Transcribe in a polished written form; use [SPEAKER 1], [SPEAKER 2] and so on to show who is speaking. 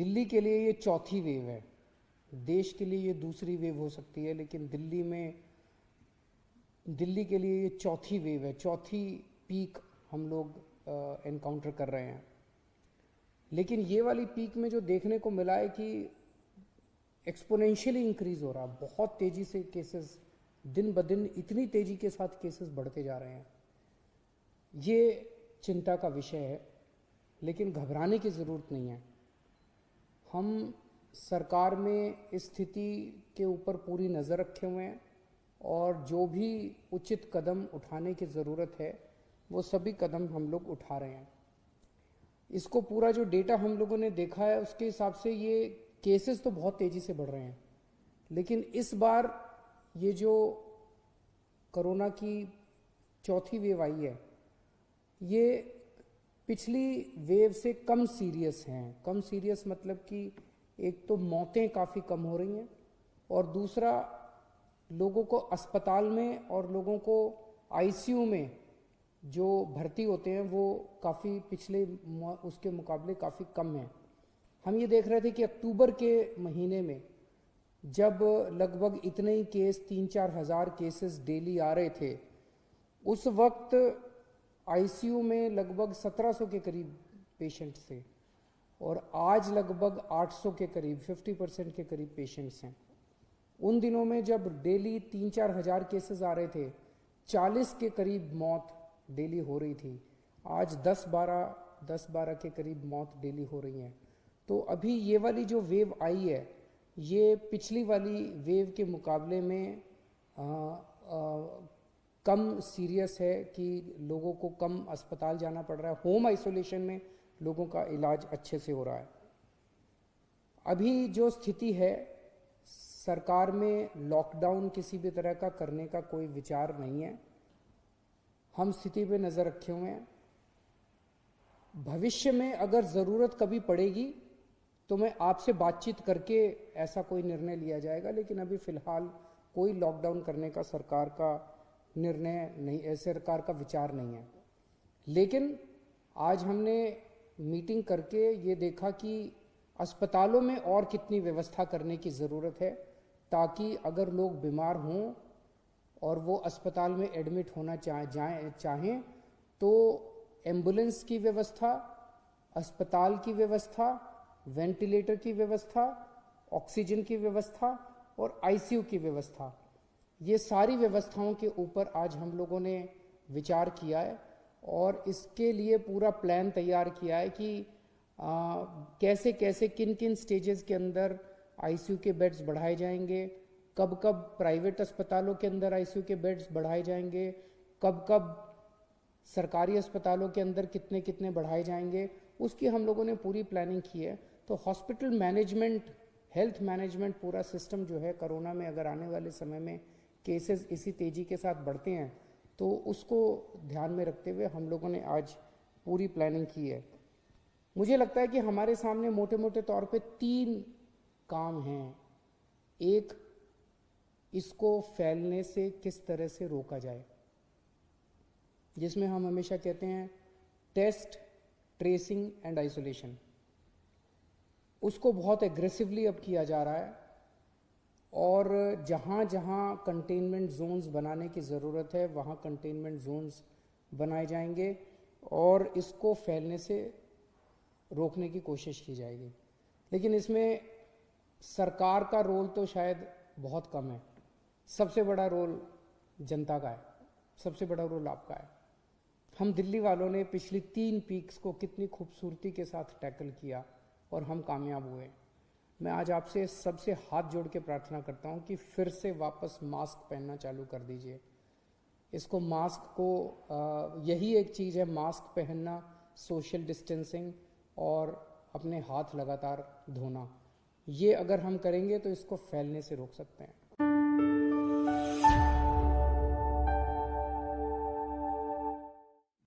[SPEAKER 1] दिल्ली के लिए ये चौथी वेव है, देश के लिए ये दूसरी वेव हो सकती है, लेकिन दिल्ली के लिए ये चौथी वेव है, चौथी पीक हम लोग एनकाउंटर कर रहे हैं। लेकिन ये वाली पीक में जो देखने को मिला है कि एक्सपोनेंशियली इंक्रीज हो रहा है, बहुत तेजी से केसेस दिन ब दिन इतनी तेजी के साथ केसेस बढ़ते जा रहे हैं। ये चिंता का विषय है, लेकिन घबराने की ज़रूरत नहीं है। हम सरकार में इस स्थिति के ऊपर पूरी नज़र रखे हुए हैं और जो भी उचित कदम उठाने की ज़रूरत है वो सभी कदम हम लोग उठा रहे हैं। इसको पूरा जो डेटा हम लोगों ने देखा है उसके हिसाब से ये केसेस तो बहुत तेज़ी से बढ़ रहे हैं, लेकिन इस बार ये जो कोरोना की चौथी वेव आई है ये पिछली वेव से कम सीरियस हैं। कम सीरियस मतलब कि एक तो मौतें काफ़ी कम हो रही हैं और दूसरा लोगों को अस्पताल में और लोगों को आईसीयू में जो भर्ती होते हैं वो काफ़ी पिछले उसके मुकाबले काफ़ी कम हैं। हम ये देख रहे थे कि अक्टूबर के महीने में जब लगभग इतने ही केस 3-4 हज़ार केसेस डेली आ रहे थे, उस वक्त आईसीयू में लगभग 1700 के करीब पेशेंट्स थे और आज लगभग 800 के करीब 50% के करीब पेशेंट्स हैं। उन दिनों में जब डेली 3-4 हज़ार केसेस आ रहे थे, 40 के करीब मौत डेली हो रही थी। आज 10-12 के करीब मौत डेली हो रही हैं। तो अभी ये वाली जो वेव आई है ये पिछली वाली वेव के मुकाबले में कम सीरियस है कि लोगों को कम अस्पताल जाना पड़ रहा है, होम आइसोलेशन में लोगों का इलाज अच्छे से हो रहा है। अभी जो स्थिति है, सरकार में लॉकडाउन किसी भी तरह का करने का कोई विचार नहीं है। हम स्थिति पे नज़र रखे हुए हैं। भविष्य में अगर ज़रूरत कभी पड़ेगी तो मैं आपसे बातचीत करके ऐसा कोई निर्णय लिया जाएगा, लेकिन अभी फ़िलहाल कोई लॉकडाउन करने का सरकार का निर्णय नहीं, सरकार का विचार नहीं है। लेकिन आज हमने मीटिंग करके ये देखा कि अस्पतालों में और कितनी व्यवस्था करने की ज़रूरत है, ताकि अगर लोग बीमार हों और वो अस्पताल में एडमिट होना चाहें तो एम्बुलेंस की व्यवस्था, अस्पताल की व्यवस्था, वेंटिलेटर की व्यवस्था, ऑक्सीजन की व्यवस्था और आईसीयू की व्यवस्था, ये सारी व्यवस्थाओं के ऊपर आज हम लोगों ने विचार किया है और इसके लिए पूरा प्लान तैयार किया है कि कैसे कैसे किन किन स्टेजेस के अंदर आईसीयू के बेड्स बढ़ाए जाएंगे, कब कब प्राइवेट अस्पतालों के अंदर आईसीयू के बेड्स बढ़ाए जाएंगे, कब कब सरकारी अस्पतालों के अंदर कितने कितने बढ़ाए जाएंगे, उसकी हम लोगों ने पूरी प्लानिंग की है। तो हॉस्पिटल मैनेजमेंट, हेल्थ मैनेजमेंट पूरा सिस्टम जो है, कोरोना में अगर आने वाले समय में केसेस इसी तेज़ी के साथ बढ़ते हैं तो उसको ध्यान में रखते हुए हम लोगों ने आज पूरी प्लानिंग की है। मुझे लगता है कि हमारे सामने मोटे मोटे तौर पे 3 काम हैं। एक, इसको फैलने से किस तरह से रोका जाए, जिसमें हम हमेशा कहते हैं टेस्ट, ट्रेसिंग एंड आइसोलेशन। उसको बहुत एग्रेसिवली अब किया जा रहा है और जहाँ जहाँ कंटेनमेंट जोन्स बनाने की ज़रूरत है वहाँ कंटेनमेंट जोन्स बनाए जाएंगे और इसको फैलने से रोकने की कोशिश की जाएगी। लेकिन इसमें सरकार का रोल तो शायद बहुत कम है। सबसे बड़ा रोल जनता का है, सबसे बड़ा रोल आपका है। हम दिल्ली वालों ने पिछली 3 पीक्स को कितनी खूबसूरती के साथ टैकल किया और हम कामयाब हुए। मैं आज आपसे सबसे हाथ जोड़ के प्रार्थना करता हूँ कि फिर से वापस मास्क पहनना चालू कर दीजिए। इसको मास्क को यही एक चीज़ है, मास्क पहनना, सोशल डिस्टेंसिंग और अपने हाथ लगातार धोना। ये अगर हम करेंगे तो इसको फैलने से रोक सकते हैं।